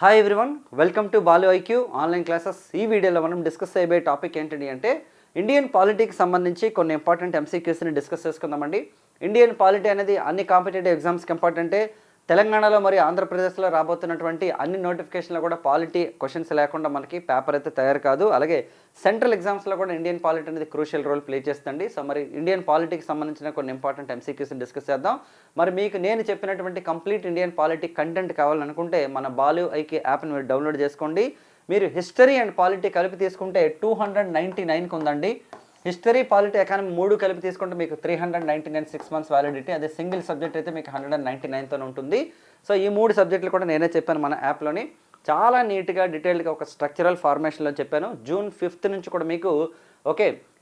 Hi everyone, welcome to Balu IQ online classes. ఈ వీడియోలో మనం డిస్కస్ చేయబోయే టాపిక్ ఏంటి అంటే ఇండియన్ పాలిటీకి సంబంధించి కొన్ని ఇంపార్టెంట్ ఎంసీక్యూస్ని డిస్కస్ చేసుకుందామండి. ఇండియన్ పాలిటీ అనేది అన్ని కాంపిటేటివ్ ఎగ్జామ్స్కి ఇంపార్టెంటే. తెలంగాణలో మరియు ఆంధ్రప్రదేశ్లో రాబోతున్నటువంటి అన్ని నోటిఫికేషన్లో కూడా పాలిటీ క్వశ్చన్స్ లేకుండా మనకి పేపర్ అయితే తయారు కాదు. అలాగే సెంట్రల్ ఎగ్జామ్స్లో కూడా ఇండియన్ పాలిటీ అనేది క్రూషియల్ రోల్ ప్లే చేస్తుంది. సో మరి ఇండియన్ పాలిటీకి సంబంధించిన కొన్ని ఇంపార్టెంట్ ఎంసీక్యూస్ని డిస్కస్ చేద్దాం. మరి మీకు నేను చెప్పినటువంటి కంప్లీట్ ఇండియన్ పాలిటీ కంటెంట్ కావాలనుకుంటే మన బాలు ఐక్యూ యాప్ని మీరు డౌన్లోడ్ చేసుకోండి. మీరు హిస్టరీ అండ్ పాలిటీ కలిపి తీసుకుంటే 299కి ఉందండి. హిస్టరీ, పాలిటీ, ఎకానమీ మూడు కలిపి తీసుకుంటే మీకు 399 6 months వ్యాలిడిటీ. అదే సింగిల్ సబ్జెక్ట్ అయితే మీకు 199తో ఉంటుంది. సో ఈ మూడు సబ్జెక్టులు కూడా నేనే చెప్పాను మన యాప్లోని. చాలా నీట్గా డీటెయిల్గా ఒక స్ట్రక్చరల్ ఫార్మేషన్లో చెప్పాను. June 5th నుంచి కూడా మీకు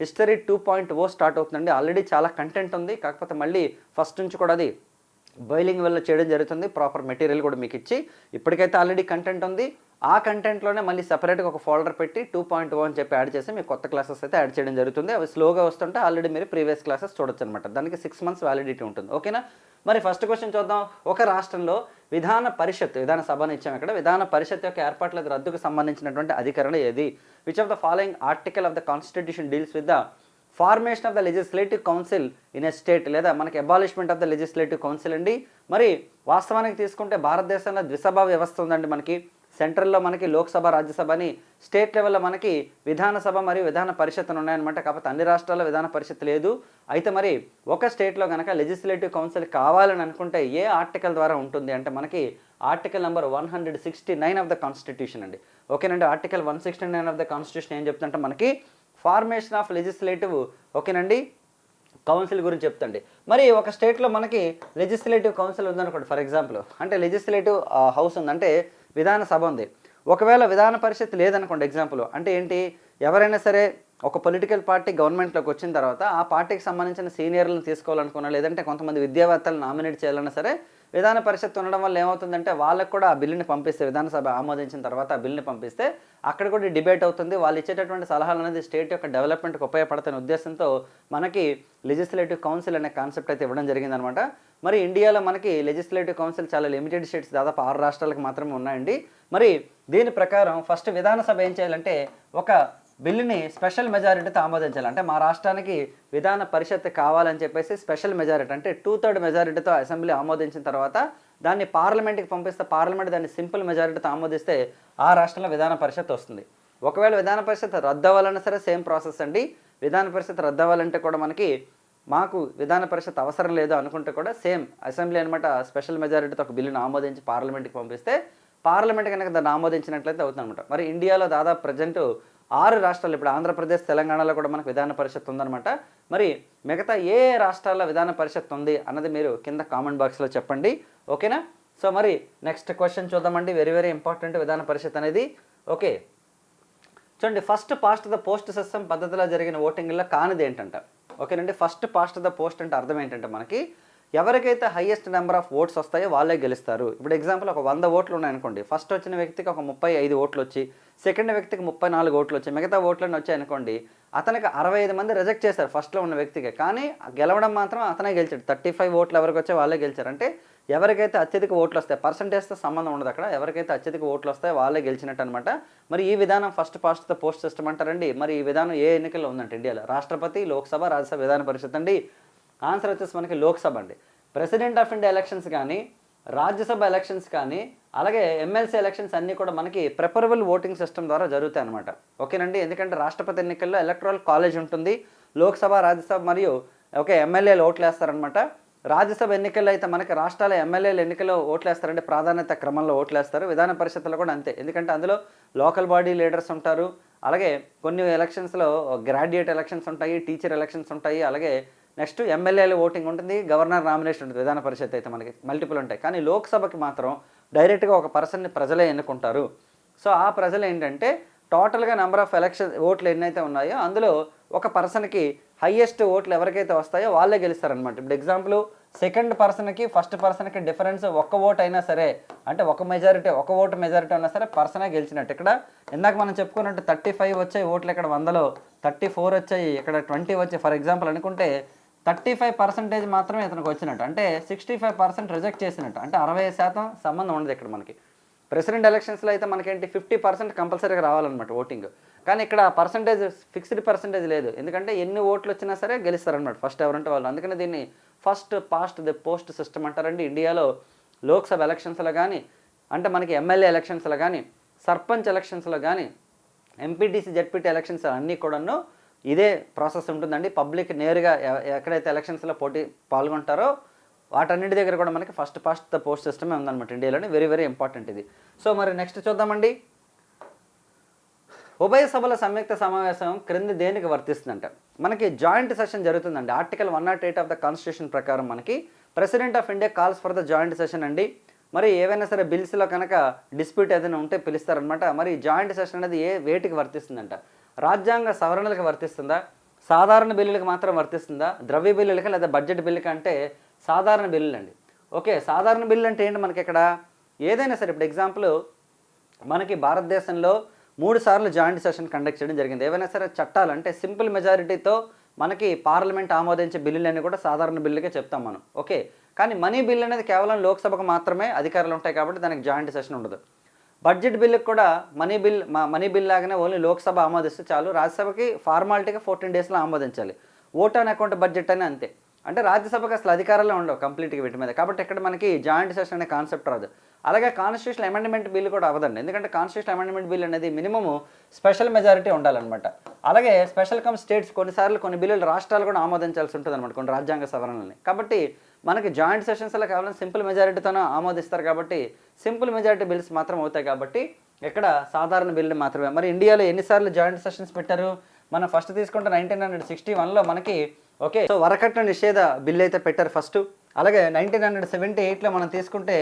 హిస్టరీ 2.0 స్టార్ట్ అవుతుందండి. ఆల్రెడీ చాలా కంటెంట్ ఉంది, కాకపోతే మళ్ళీ ఫస్ట్ నుంచి కూడా అది బాయిలింగ్ వల్ల చేయడం జరుగుతుంది. ప్రాపర్ మెటీరియల్ కూడా మీకు ఇచ్చి ఇప్పటికైతే ఆల్రెడీ కంటెంట్ ఉంది. ఆ కంటెంట్లోనే మళ్ళీ సెపరేట్గా ఒక ఫోల్డర్ పెట్టి 2.0 అని చెప్పి యాడ్ చేసి మీకు కొత్త క్లాసెస్ అయితే యాడ్ చేయడం జరుగుతుంది. అవి స్లోగా వస్తుంటే ఆల్రెడీ మీరు ప్రీవియస్ క్లాసెస్ చూడొచ్చు అనమాట. దానికి 6 months వ్యాలిడిటీ ఉంటుంది. ఓకేనా? మరి ఫస్ట్ క్వశ్చన్ చూద్దాం. ఒక రాష్ట్రంలో విధానసభను ఇచ్చాము. ఇక్కడ విధాన పరిషత్ యొక్క ఏర్పాట్ల రద్దుకు సంబంధించినటువంటి అధికరణ ఏది? Which of the following article of the constitution deals with the formation of the legislative council in a state, లేదా మనకి abolishment of the legislative council అండి. మరి వాస్తవానికి తీసుకుంటే భారతదేశంలో ద్విసభ వ్యవస్థ ఉందండి. మనకి సెంట్రల్లో మనకి లోక్సభ, రాజ్యసభ అని, స్టేట్ లెవెల్లో మనకి విధానసభ మరియు విధాన పరిషత్తులు ఉన్నాయన్నమాట. కాకపోతే అన్ని రాష్ట్రాల్లో విధాన పరిషత్ లేదు. అయితే మరి ఒక స్టేట్లో కనుక లెజిస్లేటివ్ కౌన్సిల్ కావాలని అనుకుంటే ఏ ఆర్టికల్ ద్వారా ఉంటుంది అంటే మనకి article number 169 of the constitution అండి. ఓకేనండి. ఆర్టికల్ 169 ఆఫ్ ద కాన్స్టిట్యూషన్ ఏం చెప్తుంటే మనకి ఫార్మేషన్ ఆఫ్ లెజిస్లేటివ్ కౌన్సిల్ గురించి చెప్తండి. మరి ఒక స్టేట్లో మనకి లెజిస్లేటివ్ కౌన్సిల్ ఉందనుకోండి, ఫర్ ఎగ్జాంపుల్, అంటే లెజిస్లేటివ్ హౌస్ ఉందంటే విధానసభ ఉంది. ఒకవేళ విధాన పరిషత్ లేదనుకోండి, ఎగ్జాంపుల్ అంటే ఏంటి, ఎవరైనా సరే ఒక పొలిటికల్ పార్టీ గవర్నమెంట్లోకి వచ్చిన తర్వాత ఆ పార్టీకి సంబంధించిన సీనియర్లను తీసుకోవాలనుకున్నా, లేదంటే కొంతమంది విద్యావేత్తలను నామినేట్ చేయాలన్నా సరే విధాన పరిషత్ ఉండడం వల్ల ఏమవుతుందంటే వాళ్ళకు కూడా ఆ బిల్లుని పంపిస్తే, విధానసభ ఆమోదించిన తర్వాత ఆ బిల్లుని పంపిస్తే అక్కడ కూడా డిబేట్ అవుతుంది. వాళ్ళు ఇచ్చేటటువంటి సలహాలు అనేది స్టేట్ యొక్క డెవలప్మెంట్కి ఉపయోగపడుతున్న ఉద్దేశంతో మనకి లెజిస్లేటివ్ కౌన్సిల్ అనే కాన్సెప్ట్ అయితే ఇవ్వడం జరిగిందనమాట. మరి ఇండియాలో మనకి లెజిస్లేటివ్ కౌన్సిల్ చాలా లిమిటెడ్ స్టేట్స్, దాదాపు 6 రాష్ట్రాలకు మాత్రమే ఉన్నాయండి. మరి దీని ప్రకారం ఫస్ట్ విధానసభ ఏం చేయాలంటే ఒక బిల్లుని స్పెషల్ మెజారిటీతో ఆమోదించాలి. అంటే మా రాష్ట్రానికి విధాన పరిషత్ కావాలని చెప్పేసి స్పెషల్ మెజారిటీ అంటే 2/3 మెజారిటీతో అసెంబ్లీ ఆమోదించిన తర్వాత దాన్ని పార్లమెంట్కి పంపిస్తే పార్లమెంట్ దాన్ని సింపుల్ మెజారిటీతో ఆమోదిస్తే ఆ రాష్ట్రంలో విధాన పరిషత్ వస్తుంది. ఒకవేళ విధాన పరిషత్ రద్దు అవ్వాలన్నా సరే సేమ్ ప్రాసెస్ అండి. విధాన పరిషత్ రద్దు అవ్వాలంటే కూడా మాకు విధాన పరిషత్ అవసరం లేదు అనుకుంటే కూడా సేమ్ అసెంబ్లీ అనమాట స్పెషల్ మెజారిటీతో ఒక బిల్లును ఆమోదించి పార్లమెంట్కి పంపిస్తే పార్లమెంట్ కనుక దాన్ని ఆమోదించినట్లయితే అవుతుందన్నమాట. మరి ఇండియాలో దాదాపు ప్రజెంట్ 6 రాష్ట్రాలు, ఇప్పుడు ఆంధ్రప్రదేశ్, తెలంగాణలో కూడా మనకు విధాన పరిషత్ ఉందన్నమాట. మరి మిగతా ఏ రాష్ట్రాల్లో విధాన పరిషత్ ఉంది అన్నది మీరు కింద కామెంట్ బాక్స్లో చెప్పండి. ఓకేనా? సో మరి నెక్స్ట్ క్వశ్చన్ చూద్దామండి. వెరీ వెరీ ఇంపార్టెంట్ విధాన పరిషత్ అనేది. ఓకే, చూడండి. First past the post system పద్ధతిలో జరిగిన ఓటింగ్లో కానిది ఏంటంట. ఓకేనండి. ఫస్ట్ పాస్ట్ ద పోస్ట్ అంటే అర్థం ఏంటంటే మనకి ఎవరికైతే హైయెస్ట్ నెంబర్ ఆఫ్ ఓట్స్ వస్తాయో వాళ్ళే గెలుస్తారు. ఇప్పుడు ఎగ్జాంపుల్ ఒక 100 ఓట్లు ఉన్నాయనుకోండి, ఫస్ట్ వచ్చిన వ్యక్తికి ఒక 35 ఓట్లు వచ్చి, సెకండ్ వ్యక్తికి 34 ఓట్లు వచ్చి, మిగతా ఓట్లన్నీ వచ్చాయనుకోండి, అతనికి 65 మంది రిజెక్ట్ చేశారు ఫస్ట్లో ఉన్న వ్యక్తికి, కానీ గెలవడం మాత్రం అతనే గెలిచాడు. 35 ఓట్లు ఎవరికి వచ్చాయో వాళ్ళే గెలిచారు. అంటే ఎవరికైతే అత్యధిక ఓట్లు వస్తాయి, పర్సంటేజ్తో సంబంధం ఉండదు అక్కడ, ఎవరికైతే అత్యధిక ఓట్లు వస్తాయో వాళ్ళే గెలిచినట్టు అనమాట. మరి ఈ విధానం first past the post system అంటారండి. మరి ఈ విధానం ఏ ఎన్నికల్లో ఉందంటే ఇండియాలో రాష్ట్రపతి, లోక్సభ, రాజ్యసభ, విధాన పరిషత్ అండి. ఆన్సర్ వచ్చేసి మనకి లోక్సభ అండి. ప్రెసిడెంట్ ఆఫ్ ఇండియా ఎలక్షన్స్ కానీ, రాజ్యసభ ఎలక్షన్స్ కానీ, అలాగే ఎమ్మెల్సీ ఎలక్షన్స్ అన్నీ కూడా మనకి ప్రిఫరబుల్ ఓటింగ్ సిస్టమ్ ద్వారా జరుగుతాయి అనమాట. ఓకేనండి. ఎందుకంటే రాష్ట్రపతి ఎన్నికల్లో ఎలక్టరల్ కాలేజ్ ఉంటుంది. లోక్సభ, రాజ్యసభ మరియు ఎమ్మెల్యేలు ఓట్లు వేస్తారనమాట. రాజ్యసభ ఎన్నికల్లో అయితే మనకి రాష్ట్రాల ఎమ్మెల్యేలు ఎన్నికల్లో ఓట్లు వేస్తారంటే ప్రాధాన్యత క్రమంలో ఓట్లు వేస్తారు. విధాన పరిషత్తులో కూడా అంతే, ఎందుకంటే అందులో లోకల్ బాడీ లీడర్స్ ఉంటారు. అలాగే కొన్ని ఎలక్షన్స్లో గ్రాడ్యుయేట్ ఎలక్షన్స్ ఉంటాయి, టీచర్ ఎలక్షన్స్ ఉంటాయి, అలాగే నెక్స్ట్ ఎమ్మెల్యేలు ఓటింగ్ ఉంటుంది, గవర్నర్ నామినేషన్ ఉంటుంది. విధాన పరిషత్ అయితే మనకి మల్టిపుల్ ఉంటాయి. కానీ లోక్సభకి మాత్రం డైరెక్ట్గా ఒక పర్సన్ని ప్రజలే ఎన్నుకుంటారు. సో ఆ ప్రజలు ఏంటంటే టోటల్గా నెంబర్ ఆఫ్ ఓట్లు ఎన్నైతే ఉన్నాయో అందులో ఒక పర్సన్కి హయ్యెస్ట్ ఓట్లు ఎవరికైతే వస్తాయో వాళ్ళే గెలుస్తారనమాట. ఇప్పుడు ఎగ్జాంపుల్ సెకండ్ పర్సన్కి ఫస్ట్ పర్సన్కి డిఫరెన్స్ ఒక్క ఓటు అయినా సరే, అంటే ఒక ఓటు మెజారిటీ అయినా సరే పర్సనే గెలిచినట్టు. ఇక్కడ ఇందాక మనం చెప్పుకున్నట్టు 35 వచ్చాయి ఓట్లు, ఇక్కడ 100లో 34 వచ్చాయి, ఇక్కడ 20 వచ్చాయి ఫర్ ఎగ్జాంపుల్ అనుకుంటే 35% మాత్రమే ఇతనికి వచ్చినట్టు, అంటే 65% రిజెక్ట్ చేసినట్టు, అంటే 60% సంబంధం ఉండదు ఇక్కడ మనకి. ప్రెసిడెంట్ ఎలక్షన్స్లో అయితే మనకేంటి 50% కంపల్సరీగా రావాలన్నమాట ఓటింగ్. కానీ ఇక్కడ పర్సంటేజ్ ఫిక్స్డ్ పర్సంటేజ్ లేదు. ఎందుకంటే ఎన్ని ఓట్లు వచ్చినా సరే గెలుస్తారనమాట ఫస్ట్ ఎవరంటే వాళ్ళు. అందుకని దీన్ని first past the post system అంటారండి. ఇండియాలో లోక్సభ ఎలక్షన్స్లో కానీ, అంటే మనకి ఎమ్మెల్యే ఎలక్షన్స్లో కానీ, సర్పంచ్ ఎలక్షన్స్లో కానీ, ఎంపీటీసీ జెడ్పీటీ ఎలక్షన్స్ అన్నీ కూడాను ఇదే ప్రాసెస్ ఉంటుందండి. పబ్లిక్ నేరుగా ఎక్కడైతే ఎలక్షన్స్లో పాల్గొంటారో వాటన్నింటి దగ్గర కూడా మనకి ఫస్ట్ పాస్ట్ ద పోస్ట్ సిస్టమే ఉందన్నమాట ఇండియాలోని. వెరీ వెరీ ఇంపార్టెంట్ ఇది. సో మరి నెక్స్ట్ చూద్దామండి. ఉభయ సభల సంయుక్త సమావేశం క్రింది దేనికి వర్తిస్తుందంట? మనకి జాయింట్ సెషన్ జరుగుతుందండి. ఆర్టికల్ 108 ఆఫ్ ద కాన్స్టిట్యూషన్ ప్రకారం మనకి president of India calls for the joint session అండి. మరి ఏవైనా సరే బిల్స్లో కనుక డిస్ప్యూట్ ఏదైనా ఉంటే పిలుస్తారనమాట. మరి జాయింట్ సెషన్ అనేది వేటికి వర్తిస్తుందంట? రాజ్యాంగ సవరణలకు వర్తిస్తుందా, సాధారణ బిల్లులకు మాత్రం వర్తిస్తుందా, ద్రవ్య బిల్లులకి లేదా బడ్జెట్ బిల్లుకి అంటే సాధారణ బిల్లులు అండి. ఓకే, సాధారణ బిల్లు అంటే ఏంటి మనకి ఇక్కడ? ఏదైనా సరే ఇప్పుడు ఎగ్జాంపుల్ మనకి భారతదేశంలో 3 సార్లు జాయింట్ సెషన్ కండక్ట్ చేయడం జరిగింది. ఏవైనా సరే చట్టాలు అంటే సింపుల్ మెజారిటీతో మనకి పార్లమెంట్ ఆమోదించే బిల్లులన్నీ కూడా సాధారణ బిల్లుగా చెప్తాం మనం. ఓకే, కానీ మనీ బిల్ అనేది కేవలం లోక్సభకు మాత్రమే అధికారులు ఉంటాయి కాబట్టి దానికి జాయింట్ సెషన్ ఉండదు. బడ్జెట్ బిల్లుకి కూడా మనీ బిల్ లాగానే ఓన్లీ లోక్సభ ఆమోదిస్తే చాలు. రాజ్యసభకి ఫార్మాలిటీగా 14 డేస్లో ఆమోదించాలి. ఓట్ ఆన్ అకౌంట్ బడ్జెట్ అని అంతే. అంటే రాజ్యసభకు అసలు అధికారాలే ఉండవు కంప్లీట్గా వీటి మీద. కాబట్టి ఇక్కడ మనకి జాయింట్ సెషన్ అనే కాన్సెప్ట్ రాదు. అలాగే కాన్స్టిట్యూషన్ అమెండ్మెంట్ బిల్ కూడా అవ్వదండి. ఎందుకంటే కాన్స్టిట్యూషన్ అమెండ్మెంట్ బిల్ అనేది మినిమము స్పెషల్ మెజారిటీ ఉండాలన్నమాట. అలాగే స్పెషల్ కమ్ స్టేట్స్ కొన్నిసార్లు కొన్ని బిల్లులు రాష్ట్రాలు కూడా ఆమోదించాల్సి ఉంటుంది అనమాట కొన్ని రాజ్యాంగ సవరణలని. కాబట్టి మనకి జాయింట్ సెషన్స్లో కేవలం సింపుల్ మెజారిటీతోనే ఆమోదిస్తారు కాబట్టి సింపుల్ మెజారిటీ బిల్స్ మాత్రం అవుతాయి. కాబట్టి ఇక్కడ సాధారణ బిల్లు మాత్రమే. మరి ఇండియాలో ఎన్నిసార్లు జాయింట్ సెషన్స్ పెట్టారు? మనం ఫస్ట్ తీసుకుంటే 1961లో మనకి ఓకే సో వరకట్న నిషేధ బిల్ అయితే పెట్టారు ఫస్ట్. అలాగే 1978లో మనం తీసుకుంటే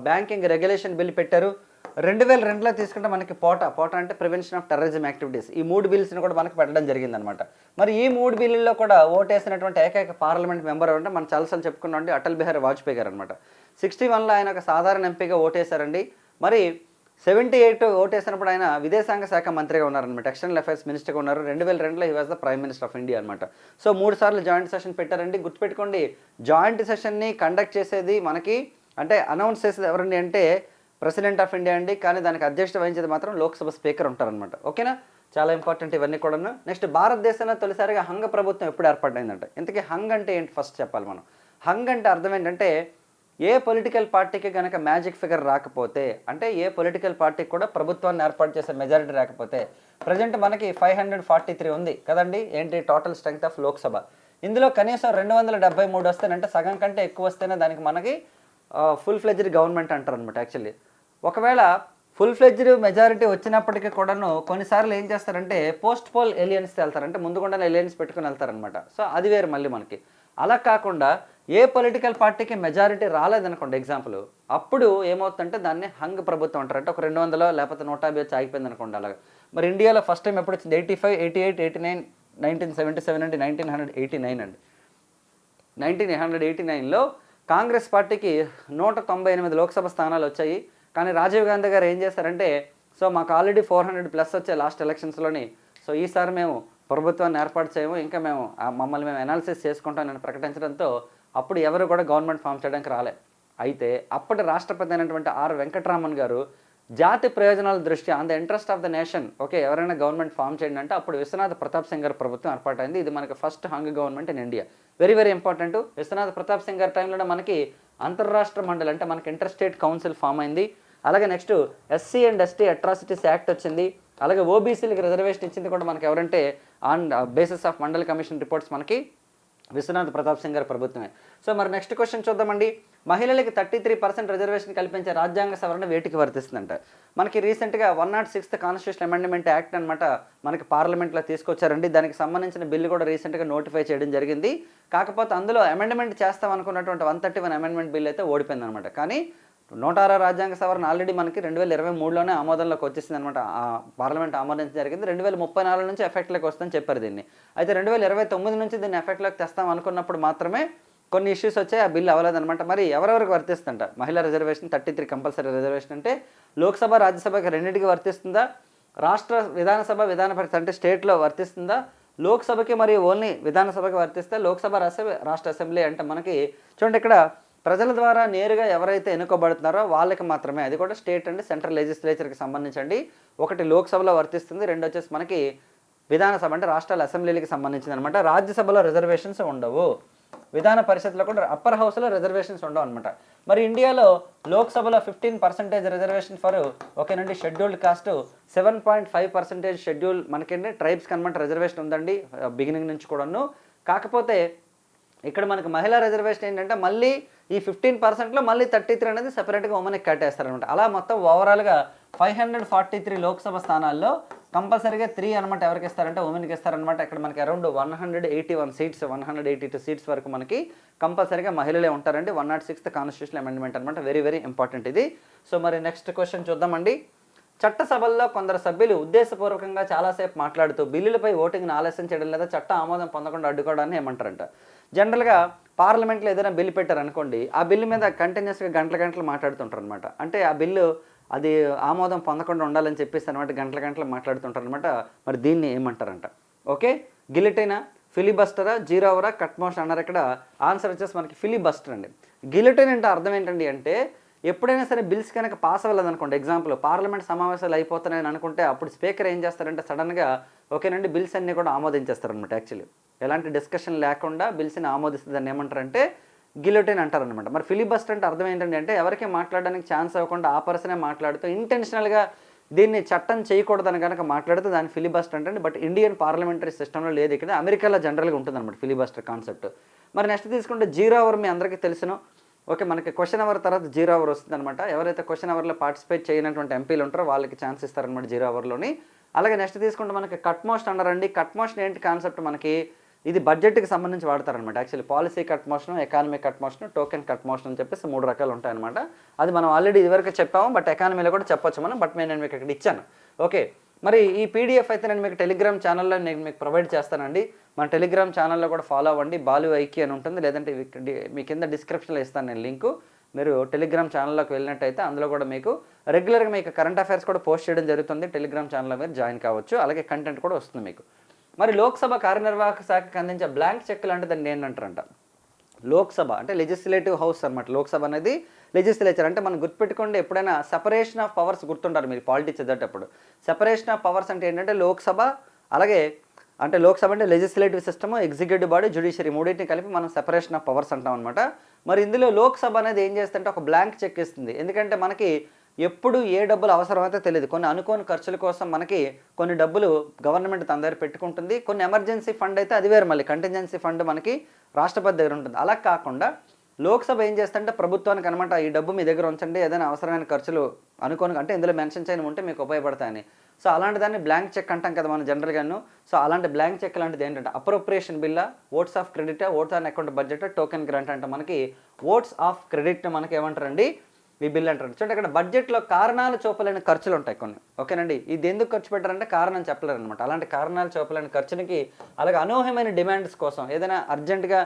బ్యాంకింగ్ రెగ్యులేషన్ బిల్ పెట్టారు. 2002లో తీసుకుంటే మనకి పోటా అంటే ప్రివెన్షన్ ఆఫ్ టెర్రరిజం యాక్టివిటీస్. ఈ 3 బిల్స్ని కూడా మనకి పెట్టడం జరిగిందనమాట. మరి ఈ 3 బిల్లుల్లో కూడా ఓటేసినటువంటి ఏకైక పార్లమెంట్ మెంబర్ అంటే మనం చాలాసార్లు చెప్పుకున్నాం అంటే అటల్ బిహారీ వాజ్పేయి గారు అనమాట. 61లో ఆయన ఒక సాధారణ ఎంపీగా ఓటేశారండి. మరి 78 ఓటేసినప్పుడు ఆయన విదేశాంగ శాఖ మంత్రిగా ఉన్నారనమాట, ఎక్స్టర్నల్ అఫైర్స్ మినిస్టర్గా ఉన్నారు. 2002లో he was the prime minister of India అనమాట. సో 3 సార్లు జాయింట్ సెషన్ పెట్టారండి. గుర్తుపెట్టుకోండి, జాయింట్ సెషన్ని కండక్ట్ చేసేది మనకి అంటే అనౌన్స్ చేసేది ఎవరండి అంటే ప్రెసిడెంట్ ఆఫ్ ఇండియా అండి. కానీ దానికి అధ్యక్షత వహించేది మాత్రం లోక్సభ స్పీకర్ ఉంటారనమాట. ఓకేనా, చాలా ఇంపార్టెంట్ ఇవన్నీ కూడాను. నెక్స్ట్ భారతదేశంలో తొలిసారిగా హంగ ప్రభుత్వం ఎప్పుడు ఏర్పడిందంట? ఇంతకీ హంగ్ అంటే ఏంటి ఫస్ట్ చెప్పాలి మనం. హంగ్ అంటే అర్థం ఏంటంటే ఏ పొలిటికల్ పార్టీకి కనుక మ్యాజిక్ ఫిగర్ రాకపోతే, అంటే ఏ పొలిటికల్ పార్టీకి కూడా ప్రభుత్వాన్ని ఏర్పాటు చేసే మెజారిటీ రాకపోతే, ప్రజెంట్ మనకి 543 ఉంది కదండి ఏంటి టోటల్ స్ట్రెంగ్త్ ఆఫ్ లోక్సభ. ఇందులో కనీసం 273 వస్తేనంటే సగం కంటే ఎక్కువ వస్తేనే దానికి మనకి ఫుల్ ఫ్లెడ్జ్డ్ గవర్నమెంట్ అంటారు అనమాట. యాక్చువల్లీ ఒకవేళ ఫుల్ ఫ్లెడ్జ్డ్ మెజారిటీ వచ్చినప్పటికీ కూడాను కొన్నిసార్లు ఏం చేస్తారంటే పోస్ట్ పోల్ ఎలియన్స్ వెళ్తారంటే ముందుగుండానే ఎలియన్స్ పెట్టుకుని వెళ్తారనమాట. సో అది వేరు మళ్ళీ మనకి. అలా కాకుండా ఏ పొలిటికల్ పార్టీకి మెజారిటీ రాలేదనుకోండి ఎగ్జాంపుల్, అప్పుడు ఏమవుతుందంటే దాన్ని హంగ్ ప్రభుత్వం అంటారు. అంటే ఒక 200 లేకపోతే 150 వచ్చి ఆగిపోయింది అనుకోండి అలాగా. మరి ఇండియాలో ఫస్ట్ టైం ఎప్పుడు వచ్చింది? 85, 88, 89, 1977 అంటే 1989 అండి. 1989లో కాంగ్రెస్ పార్టీకి 198 లోక్సభ స్థానాలు వచ్చాయి. కానీ రాజీవ్ గాంధీ గారు ఏం చేశారంటే సో మాకు ఆల్రెడీ 400+ వచ్చాయి లాస్ట్ ఎలక్షన్స్లోని, సో ఈసారి మేము ప్రభుత్వాన్ని ఏర్పాటు చేయము, ఇంకా మమ్మల్ని మేము అనాలిసిస్ చేసుకుంటామని ప్రకటించడంతో అప్పుడు ఎవరు కూడా గవర్నమెంట్ ఫామ్ చేయడానికి రాలే. అయితే అప్పటి రాష్ట్రపతి అయినటువంటి ఆర్ వెంకటరామన్ గారు జాతి ప్రయోజనాల దృష్ట్యా on the interest of the nation okay ఎవరైనా గవర్నమెంట్ ఫామ్ చేయండి అంటే అప్పుడు విశ్వనాథ్ ప్రతాప్ సింగ్ గారి ప్రభుత్వం ఏర్పాటైంది. ఇది మనకి first hung government in India. Very very important. Vishwanath Pratap Singh గారి టైంలోనే మనకి అంతర్రాష్ట్ర మండలి అంటే మనకి ఇంటర్ స్టేట్ కౌన్సిల్ ఫామ్ అయింది. అలాగే next SC and ST atrocities act వచ్చింది. అలాగే ఓబీసీలకు రిజర్వేషన్ ఇచ్చింది కూడా మనకి ఎవరంటే on basis of mandal commission reports మనకి విశ్వనాథ్ ప్రతాప్ సింగ్ గారి ప్రభుత్వమే. సో మరి నెక్స్ట్ క్వశ్చన్ చూద్దామండి. మహిళలకి 33% రిజర్వేషన్ కల్పించే రాజ్యాంగ సవరణ వేటికి వర్తిస్తుందంట? మనకి రీసెంట్గా 106th కాన్స్టిట్యూషన్ అమెండ్మెంట్ యాక్ట్ అనమాట మనకి పార్లమెంట్లో తీసుకొచ్చారండి. దానికి సంబంధించిన బిల్లు కూడా రీసెంట్గా నోటిఫై చేయడం జరిగింది. కాకపోతే అందులో అమెండ్మెంట్ చేస్తాం అనుకున్నటువంటి 131 అమెండ్మెంట్ బిల్ అయితే ఓడిపోయింది అనమాట. కానీ 106 రాజ్యాంగ సవరణ ఆల్రెడీ మనకి 2023లోనే ఆమోదంలోకి వచ్చేసింది అనమాట. పార్లమెంట్ ఆమోదించడం జరిగింది. 2034 నుంచి ఎఫెక్ట్లోకి వస్తుందని చెప్పారు దీన్ని. అయితే 2029 నుంచి దీన్ని ఎఫెక్ట్లోకి తెస్తాం అనుకున్నప్పుడు మాత్రమే కొన్ని ఇష్యూస్ వచ్చాయి, ఆ బిల్ అవ్వలేదన్నమాట. మరి ఎవరెవరికి వర్తిస్తుందంట మహిళా రిజర్వేషన్? 33 కంపల్సరీ రిజర్వేషన్ అంటే లోక్సభ రాజ్యసభకి రెండింటికి వర్తిస్తుందా? రాష్ట్ర విధానసభ విధాన పరిషత్ అంటే స్టేట్లో వర్తిస్తుందా? లోక్సభకి మరియు ఓన్లీ విధానసభకి వర్తిస్తే లోక్సభ రాష్ట్ర అసెంబ్లీ అంటే మనకి చూడండి ఇక్కడ ప్రజల ద్వారా నేరుగా ఎవరైతే ఎన్నుకోబడుతున్నారో వాళ్ళకి మాత్రమే, అది కూడా స్టేట్ అండ్ సెంట్రల్ లెజిస్లేచర్కి సంబంధించండి. ఒకటి లోక్సభలో వర్తిస్తుంది, రెండు వచ్చేసి మనకి విధానసభ అంటే రాష్ట్రాల అసెంబ్లీలకు సంబంధించింది అనమాట. రాజ్యసభలో రిజర్వేషన్స్ ఉండవు, విధాన పరిషత్లో కూడా అప్పర్ హౌస్లో రిజర్వేషన్స్ ఉండవు అనమాట. మరి ఇండియాలో లోక్సభలో 15% రిజర్వేషన్ ఫర్ ఓకేనండి షెడ్యూల్డ్ కాస్ట్, 7.5% షెడ్యూల్ మనకేంటి ట్రైబ్స్కి అనమాట రిజర్వేషన్ ఉందండి బిగినింగ్ నుంచి కూడాను. కాకపోతే ఇక్కడ మనకు మహిళా రిజర్వేషన్ ఏంటంటే మళ్ళీ ఈ 15%లో మళ్ళీ 33 అనేది సెపరేట్గా ఉమెన్కి కట్టేస్తారనమాట. అలా మొత్తం ఓవరాల్గా 543 లోక్సభ స్థానాల్లో కంపల్సరీగా 3 అనమాట ఎవరికి ఇస్తారంటే ఉమెన్కి ఇస్తారనమాట. ఇక్కడ మనకి అరౌండ్ 181 సీట్స్ 182 సీట్స్ వరకు మనకి కంపల్సరీగా మహిళలే ఉంటారండి. 106th కాన్స్టిట్యూషన్ అమెండ్మెంట్ అనమాట. వెరీ వెరీ ఇంపార్టెంట్ ఇది. సో మరి నెక్స్ట్ క్వశ్చన్ చూద్దామండి. చట్టసభల్లో కొందరు సభ్యులు ఉద్దేశపూర్వకంగా చాలాసేపు మాట్లాడుతూ బిల్లులపై ఓటింగ్ను ఆలస్యం చేయడం లేదా చట్ట ఆమోదం పొందకుండా అడ్డుకోవడాన్ని ఏమంటారంట. జనరల్గా పార్లమెంట్లో ఏదైనా బిల్లు పెట్టారనుకోండి, ఆ బిల్లు మీద కంటిన్యూస్గా గంటలు మాట్లాడుతుంటారు అనమాట. అంటే ఆ బిల్లు అది ఆమోదం పొందకుండా ఉండాలని చెప్పేసి అనమాట గంటలు మాట్లాడుతుంటారు అనమాట. మరి దీన్ని ఏమంటారంట. ఓకే, గిలిటైనా, ఫిలిబస్టరా, జీరో అవరా, కట్ మోషన్ అన్నారు. ఇక్కడ ఆన్సర్ వచ్చేసి మనకి ఫిలిబస్టర్ అండి. గిలిటైన్ అంటే అర్థం ఏంటండి అంటే ఎప్పుడైనా సరే బిల్స్ కనుక పాస్ అవ్వలేదు అనుకోండి, ఎగ్జాంపుల్ పార్లమెంట్ సమావేశాలు అయిపోతున్నాయని అనుకుంటే అప్పుడు స్పీకర్ ఏం చేస్తారంటే సడన్గా ఓకేనండి బిల్స్ అన్నీ కూడా ఆమోదించేస్తారనమాట. యాక్చువల్లీ ఎలాంటి డిస్కషన్ లేకుండా బిల్స్ని ఆమోదిస్తుందని ఏమంటారంటే గిలోటిన్ అంటారనమాట. మరి ఫిలిబస్టర్ అంటే అర్థం ఏంటంటే అంటే ఎవరికి మాట్లాడడానికి ఛాన్స్ అవ్వకుండా ఆ పర్సనే మాట్లాడుతూ ఇంటెన్షనల్గా దీన్ని చట్టం చేయకూడదని కనుక మాట్లాడితే దాన్ని ఫిలిబస్టర్ అంటే. బట్ ఇండియన్ పార్లమెంటరీ సిస్టంలో లేదు, ఇక్కడ అమెరికాలో జనరల్గా ఉంటుంది అనమాట ఫిలిబస్టర్ కాన్సెప్ట్. మరి నెక్స్ట్ తీసుకుంటే జీరో అవర్ మీ అందరికీ తెలుసును. ఓకే, మనకి క్వశ్చన్ అవర్ తర్వాత జీరో అవర్ వస్తుందన్నమాట. ఎవరైతే క్వశ్చన్ అవర్లో పార్టిసిపేట్ చేయనటువంటి ఎంపీలు ఉంటారో వాళ్ళకి ఛాన్స్ ఇస్తారనమాట జీరో అవర్లోని. అలాగే నెక్స్ట్ తీసుకుంటే మనకి కట్ మోషన్ అన్నారండి. కట్ మోషన్ ఏంటి కాన్సెప్ట్ మనకి, ఇది బడ్జెట్కి సంబంధించి వాడతారనమాట. Actually policy cut motion, economy cut motion, token cut motion అని చెప్పేసి 3 రకాలు ఉంటాయన్నమాట. అది మనం ఆల్రెడీ ఇదివరకు చెప్పాము, బట్ ఎకానమీలో కూడా చెప్పొచ్చు మనం. బట్ నేను మీకు ఇక్కడ ఇచ్చాను. ఓకే, మరి ఈ పీడిఎఫ్ అయితే నేను మీకు టెలిగ్రామ్ ఛానల్లో నేను మీకు ప్రొవైడ్ చేస్తానండి. మన టెలిగ్రామ్ ఛానల్లో కూడా ఫాలో అవ్వండి. బాలు ఐక్యూ అని ఉంటుంది, లేదంటే మీ కింద డిస్క్రిప్షన్లో ఇస్తాను నేను లింకు. మీరు టెలిగ్రామ్ ఛానల్లోకి వెళ్ళినట్టయితే అందులో కూడా మీకు రెగ్యులర్గా మీకు కరెంట్ అఫైర్స్ కూడా పోస్ట్ చేయడం జరుగుతుంది. టెలిగ్రామ్ ఛానల్లో మీరు జాయిన్ కావచ్చు. అలాగే కంటెంట్ కూడా వస్తుంది మీకు. మరి లోక్సభ కార్యనిర్వాహక శాఖకు అందించే బ్లాంక్ చెక్ లాంటి దాన్ని ఏంటంటారంట. లోక్సభ అంటే లెజిస్లేటివ్ హౌస్ అనమాట. లోక్సభ అనేది లెజిస్లేచర్ అంటే మనం గుర్తుపెట్టుకోండి, ఎప్పుడైనా సెపరేషన్ ఆఫ్ పవర్స్ గుర్తుంటారు మీరు పాలిటిక్స్ చదివేటప్పుడు. సెపరేషన్ ఆఫ్ పవర్స్ అంటే ఏంటంటే లోక్సభ, అలాగే అంటే లోక్సభ అంటే legislative system, executive body, judiciary మూడింటిని కలిపి మనం సెపరేషన్ ఆఫ్ పవర్స్ అంటాం అనమాట. మరి ఇందులో లోక్సభ అనేది ఏం చేస్తుంటే ఒక బ్లాంక్ చెక్ ఇస్తుంది. ఎందుకంటే మనకి ఎప్పుడు ఏ డబ్బులు అవసరమైతే తెలియదు. కొన్ని అనుకోని ఖర్చుల కోసం మనకి కొన్ని డబ్బులు గవర్నమెంట్ తన దగ్గర పెట్టుకుంటుంది. కొన్ని ఎమర్జెన్సీ ఫండ్ అయితే అది వేరు, మళ్ళీ కంటింజెన్సీ ఫండ్ మనకి రాష్ట్రపతి దగ్గర ఉంటుంది. అలా కాకుండా లోక్సభ ఏం చేస్తుంటే ప్రభుత్వానికి అనమాట ఈ డబ్బు మీ దగ్గర ఉంచండి, ఏదైనా అవసరమైన ఖర్చులు అనుకోని అంటే ఇందులో మెన్షన్ చేయని ఉంటే మీకు ఉపయోగపడతాయని. సో అలాంటి దాన్ని బ్లాంక్ చెక్ అంటాం కదా మనం జనరల్గాను. సో అలాంటి బ్లాంక్ చెక్ లాంటిది ఏంటంటే అప్రోప్రియేషన్ బిల్లా, votes of credit, votes on account budget, token grant అంటే మనకి ఓట్స్ ఆఫ్ క్రెడిట్ మనకి ఏమంటారండి ఈ బిల్ అంటారు. చూడండి ఇక్కడ బడ్జెట్లో కారణాలు చూపలేని ఖర్చులు ఉంటాయి కొన్ని. ఓకేనండి, ఇది ఎందుకు ఖర్చు పెట్టారంటే కారణం చెప్పలేరు అనమాట. అలాంటి కారణాలు చూపలేని ఖర్చులకి, అలాగే అనూహ్యమైన డిమాండ్స్ కోసం ఏదైనా అర్జెంటుగా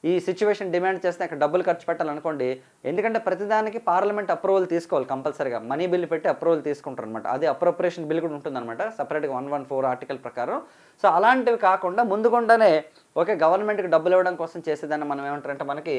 ఈ సిచ్యువేషన్ డిమాండ్ చేస్తే అక్కడ డబ్బులు ఖర్చు పెట్టాలనుకోండి. ఎందుకంటే ప్రతిదానికి పార్లమెంట్ అప్రూవల్ తీసుకోవాలి కంపల్సరీగా, మనీ బిల్ పెట్టి అప్రూవల్ తీసుకుంటారు అనమాట. అది అప్రోప్రియేషన్ బిల్ కూడా ఉంటుందన్నమాట సపరేట్గా 114 ఆర్టికల్ ప్రకారం. సో అలాంటివి కాకుండా ముందుకుండానే ఓకే గవర్నమెంట్కి డబ్బులు ఇవ్వడం కోసం చేసేదాన్ని మనం ఏమంటారంటే మనకి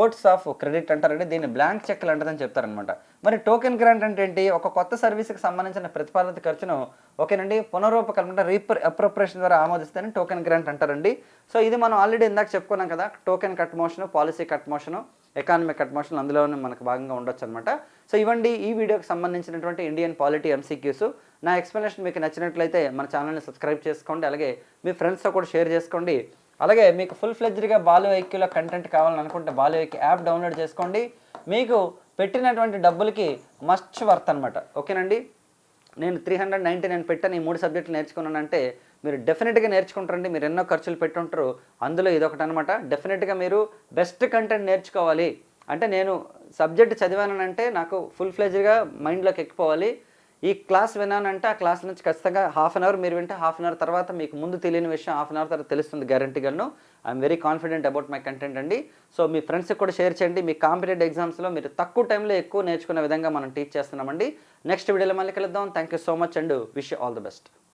ఓట్స్ ఆఫ్ క్రెడిట్ అంటారంటే దీన్ని బ్లాంక్ చెక్లు అంటదని చెప్తారనమాట. మరి టోకెన్ గ్రాంట్ అంటే ఏంటి, ఒక కొత్త సర్వీస్కి సంబంధించిన ప్రతిపాదిత ఖర్చును ఓకేనండి పునరూపకల్పన అప్రోప్రియేషన్ ద్వారా ఆమోదిస్తేనే టోకెన్ గ్రాంట్ అంటారండి. సో ఇది మనం ఆల్రెడీ ఇందాక చెప్పుకున్నాం కదా, token cut motion, policy cut motion, economic cut motion అందులోనే మనకు భాగంగా ఉండొచ్చు అనమాట. సో ఇవ్వండి ఈ వీడియోకి సంబంధించినటువంటి ఇండియన్ పాలిటీ ఎంసీక్యూస్. నా ఎక్స్ప్లెనేషన్ మీకు నచ్చినట్లయితే మన ఛానల్ని సబ్స్క్రైబ్ చేసుకోండి, అలాగే మీ ఫ్రెండ్స్తో కూడా షేర్ చేసుకోండి. అలాగే మీకు ఫుల్ ఫ్లెడ్జ్డ్గా బాలు ఐక్యూలో కంటెంట్ కావాలని అనుకుంటే బాలు ఐక్యూ యాప్ డౌన్లోడ్ చేసుకోండి. మీకు పెట్టినటువంటి డబ్బులకి మస్ట్ వర్త్ అనమాట. ఓకేనండి, నేను 399 పెట్టాను, ఈ 3 సబ్జెక్టులు నేర్చుకున్నానంటే మీరు డెఫినెట్గా నేర్చుకుంటారండి. మీరు ఎన్నో ఖర్చులు పెట్టుంటారు, అందులో ఇదొకటి అనమాట. డెఫినెట్గా మీరు బెస్ట్ కంటెంట్ నేర్చుకోవాలి అంటే నేను సబ్జెక్ట్ చదివానంటే నాకు ఫుల్ ఫ్లెడ్జ్డ్గా మైండ్లోకి ఎక్కిపోవాలి. ఈ క్లాస్ విన్నానంటే ఆ క్లాస్ నుంచి ఖచ్చితంగా హాఫ్ అన్ అవర్ మీరు వింటే హాఫ్ అన్ అవర్ తర్వాత మీకు ముందు తెలియని విషయం హాఫ్ అన్ అవర్ తర్వాత తెలుస్తుంది గ్యారంటీగాను. I'm very confident about my content అండి. సో మీ ఫ్రెండ్స్కి కూడా షేర్ చేయండి. మీ కాంపిటేటివ్ ఎగ్జామ్స్లో మీరు తక్కువ టైంలో ఎక్కువ నేర్చుకునే విధంగా మనం టీచ్ చేస్తున్నామండి. నెక్స్ట్ వీడియోలో మళ్ళీ కలుద్దాం. Thank you so much and wish you all the best.